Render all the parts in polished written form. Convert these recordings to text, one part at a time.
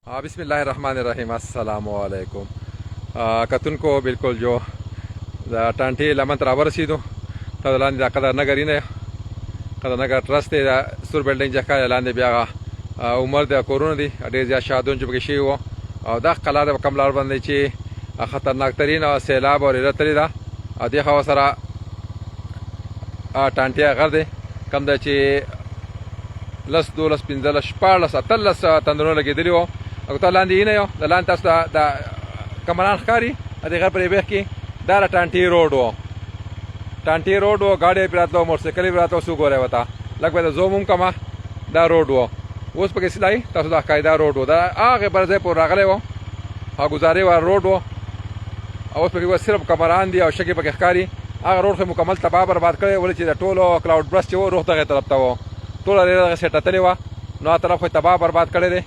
बिस्मिल्लाहिर्रहमानिर्रहीम अस्सलामु अलैकुम कतुन को बिल्कुल जो टांटी लमन तरावर रसीदो तब लांदे कदर नगर इने कदर नगर ट्रस्ट दे सुर बिल्डिंग जका लांदे बिया उमर दे कोरोना दी अडे ज्या शादों जो बके शी वो दा कला दे कमलार बंदे ची खतरनाक तरीन सैलाब और इरतली दा अदे खवा सरा टांटी अगर दे कम दे ची लस दो लस पिंजलस पालस अतलस तंदरो लगे दिलियो अगर लांदे इने यो लांदे तस दा कमरान खारी अदे घर पर बेख की दारा टांटी रोड वो गाड़ी पिरातो मोटरसाइकिल पिरातो सु गोरे वता लगभग जोमुम कमा दा रोड वो उस पर सिलाई तस दा कायदा रोड वो दा आगे बरजे पर रागले वो गुजारे वाला रोड वो उस पर सिर्फ कमरान दी और शकी पर खारी आगे रोड से मुकम्मल तबाह बर्बाद करे बोले चीज़ टोलो क्लाउड ब्रस्ट वो रोहता के तरफ था वो टोला रेला से टतले हुआ नौ तरफ कोई तबाह बर्बाद करे दे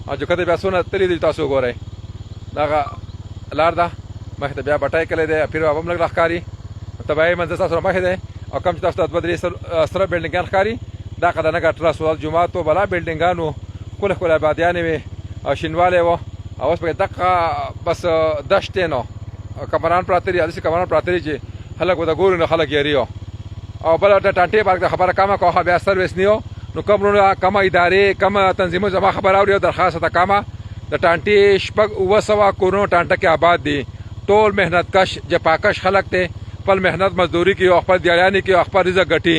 और जो कदे बैसो न तली दी तासु गोरे दागा लारदा मैं तो ब्याह बटाई करे दे फिर अब हम लग रखारी तबाही मंजर सा सुरमा दे और कम चिता बदरी सर बिल्डिंग खारी दा कदा नगा ट्रस वाल जुमा तो बला बिल्डिंग गानो कुल आबादियाने में शिनवाले वो और उस पर दक्का बस दशते नो कमरान प्रातरी आदि से कमरान प्रातरी जी हलक वो गोरू न हलक येरियो और बला टांटे बाग खबर कामा को ब्याह सर्विस नियो नो कम कम इदारे कम तंजीमों जमा खबर आवरियो दरखास्त था कामा द टांटी शपग वसवा कोरोना टांटा के आबाद दी टोल मेहनत कश जपाकश खलक थे पल मेहनत मजदूरी की अखबार दियानी की अखबार रिजक गटी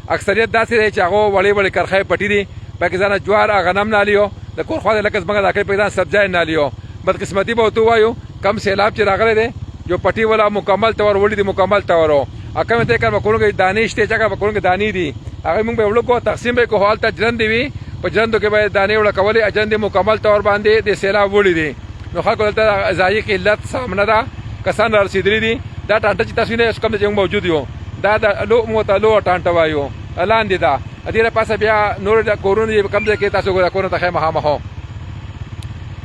अक्सरियत दासी रही चाहो बड़ी बड़ी करखाई पटी दी पाकिस्तान ज्वार गनम ना लियो द कोरखा लकस मगर आखिर पैदा सब्जाए ना लियो बदकिस्मती बहुत हुआ यू कम सैलाब चिरागले दे जो पटी वाला मुकम्मल तौर वोली दी मुकम्मल तौर हो अकम ते कर बकों के दानिश ते जगह बकों के दानी दी अगर मुंग बेवलो को तकसीम को हाल तक जरन दी पर जरन के बाद दाने वाला कवले अजन दे मुकम्मल तौर बांधे दे सैलाब वोली दी नखा को जाई की इल्लत सामना दा कसान रसीदरी दी दा टांटा ची तस्वीरें उसका में जंग मौजूद हो दा लो मोता लो टांटा वायो अलान दी दा अधीरे पास बिया नूर कोरोना ये कम के तासो कोरोना तखे महा महो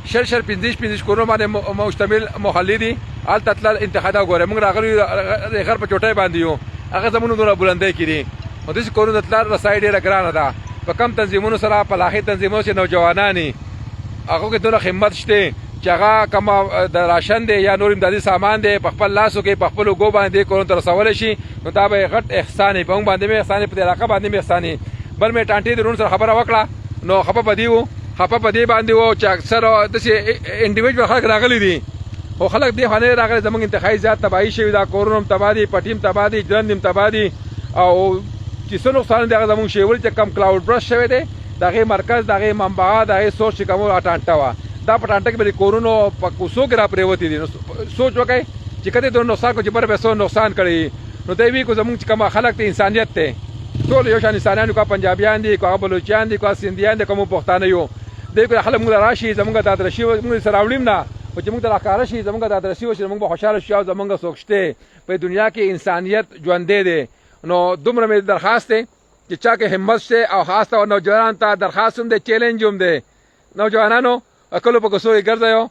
शर पिंदिश कोरोना माने मुश्तमिल मोहल्ली दी आल ततला इंतखादा गोरे मंग रागली घर पर चोटाई बांधियो अगर जमुन दोना बुलंदे की और दिस कोरोना ततला रसाई दे रगराना था पर कम तंजीमों सरा पलाही तंजीमों से नौजवानानी आगो के दोना हिम्मत छते जगह कम राशन दे या नूर इमदादी सामान दे पखपल लासो के पखपल गो बांधे कोरोना तरसवले शी मुताब घट एहसानी पंग बांधे में एहसानी पे इलाका बांधे में एहसानी बल में टांटी दे सर खबर वकड़ा नो खपा पदी बांधे वो अक्सर दसे इंडिविजुअल खलक रागली दी वो खलक दे खाने रागले जमंग इंतखाई जात तबाही शेविदा कोरोना तबादी पटीम तबादी जरंदिम तबादी और जिसो नुकसान दे जमंग शेवल कम क्लाउड ब्रश शेवे दे दागे मरकज दागे मंबा दागे सोच शिकामो टांटा हुआ दा पटांटा के मेरी कोरोना कुसो गिरा प्रेवती दी सोच वकाई चिकते दोनों नुकसान को जिबर बेसो नुकसान करी नो देवी को जमुंग कम खलक थे इंसानियत थे तो योशान इंसानियान को पंजाबियान दी को बलूचियान दी को सिंधियान दी को पुख्तान यो देखो खलक मुंग राशि जमुंग दादरशी मुंग सरावलीम ना वो जमुंग राकारशी जमुंग दादरशी वो जमुंग होशार शिया जमुंग सोचते पे दुनिया की इंसानियत जुंदे दे नो दुम्र में दरखास्त है कि चा के हिम्मत से और खास तौर नौजवान ता दरखास्त दे चैलेंज दे नौजवानों अकलो पर कसोरी कर दो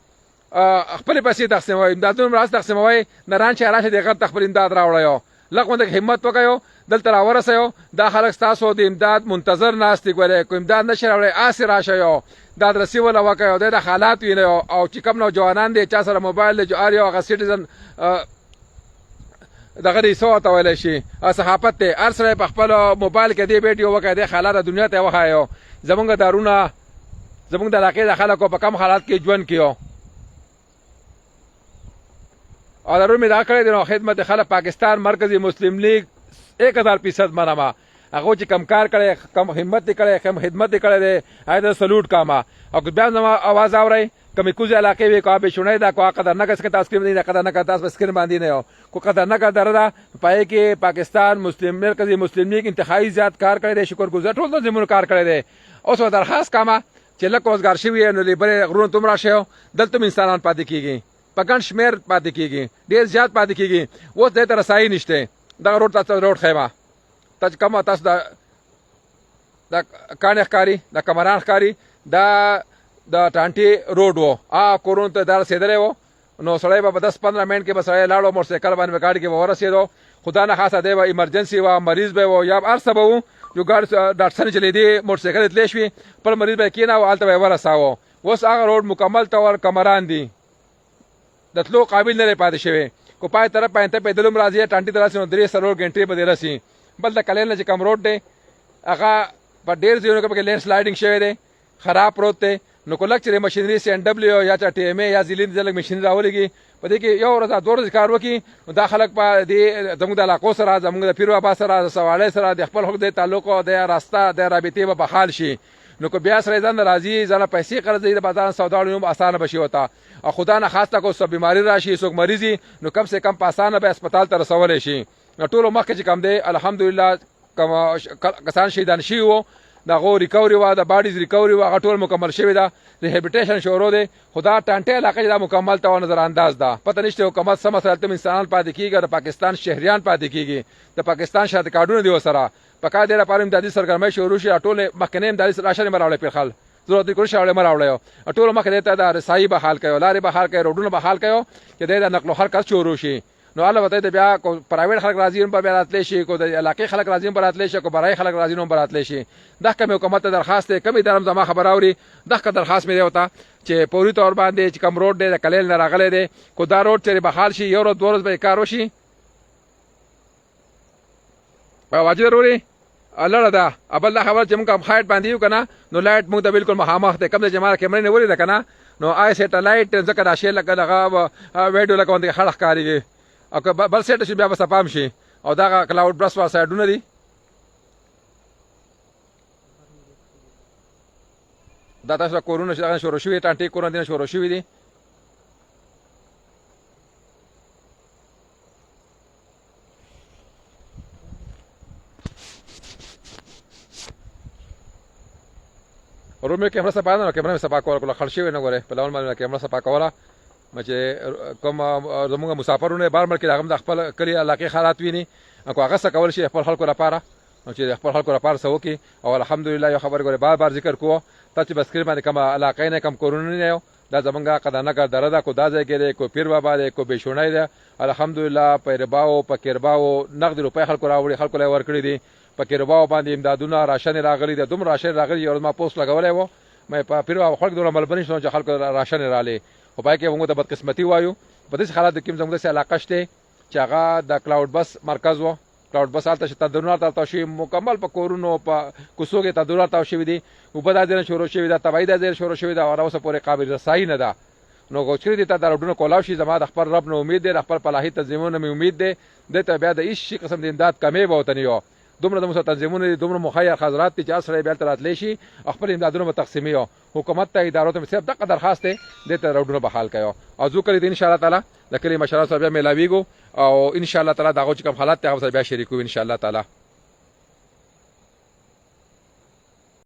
खपल पैसे तकसीम हो इमदादों रास तकसीम हो नरान शहरा से देखकर तखबर इमदाद रावड़ो लक मंद हिम्मत पकायो दल तरावरस हो दा खलक तासो द इमदाद मुंतजर नास्ती गोरे को इमदाद नशर रावड़े आसे राशयो दाद रसी वाला वाकयो दे हालात वी नो और चिकम नौजवानान दे चा सर मोबाइल जो आ रही सिटीजन दगरी सो तवले शी सहाफत ते अरसरे पखपल मोबाइल के दे बेटियो वका दे हालात दुनिया ते वहायो जमंग दारूना जमुंग दलाके दाखला को कम हालात के जुन कियो और दारू में दाखले दिनों खिदमत खला पाकिस्तान मरकजी मुस्लिम लीग 1000% मनामा अगो ची कमकार करे कम हिम्मत करे कम खिदमत करे दे आयदा सलूट कामा और बयान जमा आवाज आ रही कमी कुछ इलाके में को आबे सुनाई दा को कदर न कसके तस्कीम नहीं कदर न करता स्क्रीन बांधी ने हो को कदर न कर दरदा पाए के पाकिस्तान मुस्लिम मरकजी मुस्लिम लीग इंतखाई जात कार करे दे शुक्र गुजार ठोल तो जिम्मेदार कार करे दे उस दरखास्त कामा चिल्लक रोजगार शिविर नो बड़े गुरुन तुम राशे हो दल तुम इंसान पाती की गई पकड़ शमेर पाती की गई डेर ज्यादा पाती की गई वो दे तरह सही निश्ते दा रोड खेमा तज कम तस दा कान कारी दा कमरान कारी दा टांटी रोड वो कोरोना तो दार सेदरे वो नो सड़े बाबा 10-15 मिनट के बस लाड़ो मोटरसाइकिल बान में गाड़ी के वो रसे दो खुदा ना खासा दे इमरजेंसी वा मरीज बे वो या अर सब जो गाड़ी डॉक्टर चले दी मोटरसाइकिल इतलेश भी पर मरीज बे की ना वो आलता वे वरसाओ اوس هغه روډ مکمل تور کمران دي د تلو قابل نه پاتې شوی کو پای طرف پاینته پیدلم راځي ټانټي دراسي نو 3 سرور غنټې به دراسي بل د کلیل نه چې کم روډ دی هغه په ډیر ځایونو کې لینډ سلایډینګ شوی دی خراب پروت دی نو کولک چې ماشينري سي ان دبليو یا چې ټي ام ای یا زیلین ځلګ ماشين راولېږي په دې کې یو ورځ دوه ورځې کار وکړي نو دا خلک په دې زموږ د علاقو سره زموږ د پیر بابا سره د سواله سره د خپل حق د تعلق او د راسته د رابطې به بحال شي نو کو بیا سره ځان راځي ځنه پیسې قرضې د بازار سوداړو اسانه بشي وتا او خدا نه خاصه کو سب بیماری راشي څوک مریضي نو کم سے کم په اسانه به هسپتال ته رسول شي ټولو مخکې چې کم دی الحمدلله کسان شهیدان شي وو دغه ریکوري وا د باډیز ریکوري وا ټول مکمل شوی دا ریهابیلیټیشن شروع دی خدا ټانټه علاقې دا مکمل ته نظر انداز ده پته نشته حکومت سم سره تم انسانان پاتې کیږي د پاکستان شهريان پاتې کیږي د پاکستان شاته کارډونه دی وسره پکا دې لپاره امدادي سرګرمۍ شروع شي ټول مخکنه امدادي راشن مراوړې په خل ضرورت کوي شاوړې مراوړې ټول مخکې ته د رسایي به حال کوي لارې به حال کوي روډونه به حال کوي چې د نقل او حرکت شروع شي نو البته د بیا کو پرایویټ خلک راځي په بیا راتلی شي کو د علاقې خلک راځي په راتلی شي کو برای خلک راځي نو په راتلی شي د کوم حکومت ته درخواست دی کمی درم زما خبر اوري دغه درخواست مې دی وتا چې پوری تور باندې چې کم روډ دی د کلیل نه راغلی دی کو دا روډ چې بحال شي یو ورځ دوه ورځې به کار وشي واجب ضروري الله دا ابل دا خبر چې موږ خایټ باندې یو کنه نو لایټ موږ ته بالکل مخامخ ته کم د جماعت کیمرې نه ولې ده کنه نو آی سټلایټ ځکه دا شی لګه دغه ویډیو لګون دي خړخ کاریږي او بل سیټ شي بیا به سپام شي او دا کلاود برس وا سایډونه دي دا تاسو کورونه شروع شوی ټانټي کورونه دي شروع شوی دي رومه کیمرا صفا نه کیمرا صفا کوله خرشي نه غره په لول باندې کیمرا صفا کوله چې کوم زموږ مسافرونه بار ملک هغه د خپل کلی علاقې حالات ویني او هغه څه کول شي خپل خلکو لپاره او چې خپل خلکو لپاره سو کی او الحمدلله یو خبر غره بار ذکر کوو ته چې بس کړی باندې کوم علاقې نه کم کورونه نه دا زمونږه قدانه کا دردا کو دا ځای کې کو پیر بابا دې کو بشونای ده الحمدلله پیرباو پکیرباو نقد روپې خلکو راوړي خلکو لای ورکړي دي پکیرباو باندې امدادونه راشن راغلي د دوم راشن راغلي یو ما پوسټ لګولای وو مې په پیر بابا خلک دوه ملبني شو چې خلکو راشن رالي او پای کې موږ ته بدقسمتي وایو په دې حالات کې زموږ سره علاقه شته چې هغه د کلاود بس مرکز وو کلاود بس حالت شته تدورات او تشي مکمل په کورونو په کوڅو کې تدورات او شوی دي او په داسې شروع شوی دا تبعید ځای شروع شوی دا او اوسه پورې قابل رسای نه ده نو غوښتل دي ته درودونه کولاو شي زما د خپل رب نو امید ده خپل پلاهي تنظیمونه مې امید ده د ته بیا د هیڅ قسم د امداد کمی به وته نه دومره د مسو تنظیمونه دومره مخیر حضرات چې اسره بیا تراتلی شي خپل امدادونه تقسیمي حکومت ته ادارو ته صرف دغه درخواست ده ته روډونه بحال کيو او ذکر دې ان شاء الله تعالی د کلی مشرانو سره بیا ملاویګو او ان شاء الله تعالی دغه کوم حالات ته سره بیا شریکو ان شاء الله تعالی